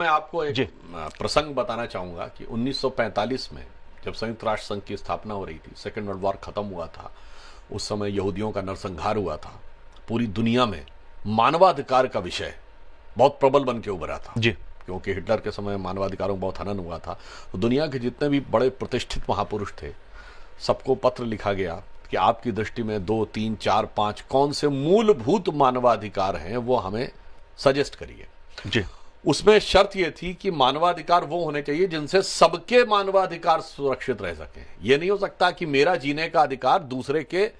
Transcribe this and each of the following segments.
मैं आपको एक जी। प्रसंग बताना चाहूंगा कि 1945 में जब संयुक्त राष्ट्र संघ की स्थापना हो रही थी, सेकेंड वर्ल्ड वॉर खत्म हुआ था। उस समय यहूदियों का नरसंहार हुआ था। पूरी दुनिया में मानवाधिकार का विषय बहुत प्रबल बन के उभरा था, जी। क्योंकि हिटलर के समय मानवाधिकारों का बहुत हनन हुआ था। तो दुनिया के जितने भी बड़े प्रतिष्ठित महापुरुष थे, सबको पत्र लिखा गया कि आपकी दृष्टि में 2, 3, 4, 5 कौन से मूलभूत मानवाधिकार हैं, वो हमें सजेस्ट करिए। जी। उसमें शर्त यह थी कि मानवाधिकार वो होने चाहिए जिनसे सबके मानवाधिकार सुरक्षित रह सकें। यह नहीं हो सकता कि मेरा जीने का अधिकार दूसरे के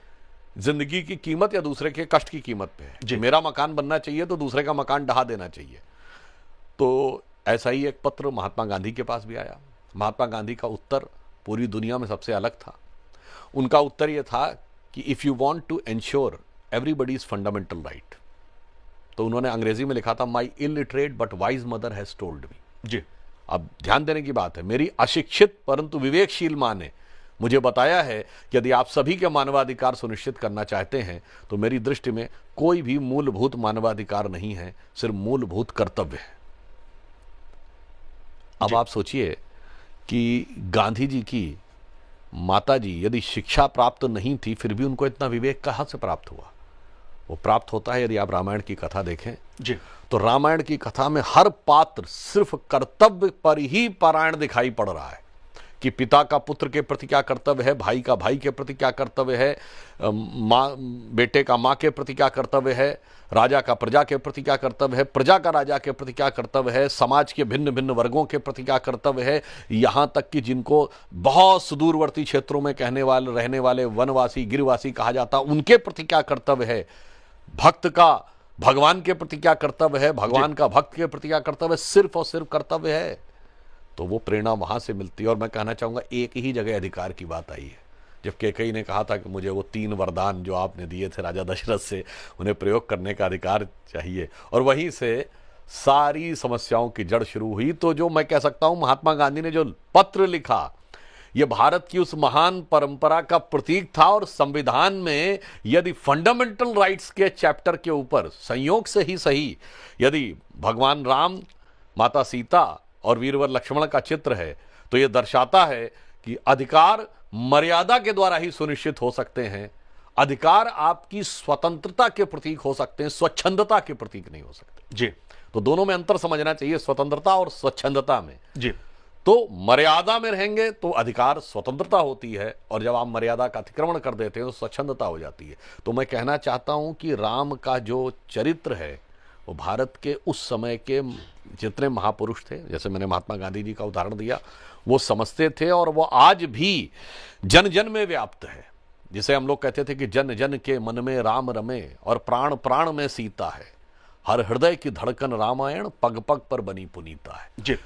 जिंदगी की कीमत या दूसरे के कष्ट की कीमत पे है। मेरा मकान बनना चाहिए तो दूसरे का मकान ढहा देना चाहिए। तो ऐसा ही एक पत्र महात्मा गांधी के पास भी आया। महात्मा गांधी का उत्तर पूरी दुनिया में सबसे अलग था। उनका उत्तर यह था कि if you want to ensure everybody's fundamental right, तो उन्होंने अंग्रेजी में लिखा था, my illiterate but wise mother has told me. जी। अब ध्यान देने की बात है, मेरी अशिक्षित परंतु विवेकशील मां ने मुझे बताया है कि यदि आप सभी के मानवाधिकार सुनिश्चित करना चाहते हैं तो मेरी दृष्टि में कोई भी मूलभूत मानवाधिकार नहीं है, सिर्फ मूलभूत कर्तव्य है। अब आप सोचिए कि गांधी जी की माता जी यदि शिक्षा प्राप्त नहीं थी, फिर भी उनको इतना विवेक कहां से प्राप्त हुआ? वो प्राप्त होता है, यदि आप रामायण की कथा देखें जी, तो रामायण की कथा में हर पात्र सिर्फ कर्तव्य पर ही परायण दिखाई पड़ रहा है कि पिता का पुत्र के प्रति क्या कर्तव्य है, भाई का भाई के प्रति क्या कर्तव्य है, माँ बेटे का माँ के प्रति क्या कर्तव्य है, राजा का प्रजा के प्रति क्या कर्तव्य है, प्रजा का राजा के प्रति क्या कर्तव्य है, समाज के भिन्न भिन्न वर्गों के प्रति क्या कर्तव्य है, यहाँ तक कि जिनको बहुत सुदूरवर्ती क्षेत्रों में रहने वाले वनवासी गिरवासी कहा जाता, उनके प्रति क्या कर्तव्य है, भक्त का भगवान के प्रति क्या कर्तव्य है, भगवान का भक्त के प्रति क्या कर्तव्य है, सिर्फ और सिर्फ कर्तव्य है। तो वो प्रेरणा वहां से मिलती है। और मैं कहना चाहूंगा, एक ही जगह अधिकार की बात आई है। जब कैकेयी ने कहा था कि मुझे वो 3 वरदान जो आपने दिए थे राजा दशरथ से, उन्हें प्रयोग करने का अधिकार चाहिए, और वहीं से सारी समस्याओं की जड़ शुरू हुई। तो जो मैं कह सकता हूं, महात्मा गांधी ने जो पत्र लिखा, यह भारत की उस महान परंपरा का प्रतीक था। और संविधान में यदि फंडामेंटल राइट्स के चैप्टर के ऊपर संयोग से ही सही, यदि भगवान राम, माता सीता और वीरवर लक्ष्मण का चित्र है, तो यह दर्शाता है कि अधिकार मर्यादा के द्वारा ही सुनिश्चित हो सकते हैं। अधिकार आपकी स्वतंत्रता के प्रतीक हो सकते हैं, स्वच्छंदता के प्रतीक नहीं हो सकते। जी। तो दोनों में अंतर समझना चाहिए, स्वतंत्रता और स्वच्छंदता में। जी। तो मर्यादा में रहेंगे तो अधिकार स्वतंत्रता होती है, और जब आप मर्यादा का अतिक्रमण कर देते हैं तो स्वच्छंदता हो जाती है। तो मैं कहना चाहता हूं कि राम का जो चरित्र है, वो भारत के उस समय के जितने महापुरुष थे, जैसे मैंने महात्मा गांधी जी का उदाहरण दिया, वो समझते थे, और वो आज भी जन जन में व्याप्त है। जिसे हम लोग कहते थे कि जन जन के मन में राम रमे और प्राण प्राण में सीता है, हर हृदय की धड़कन रामायण, पग पग पर बनी पुनीता है। जी।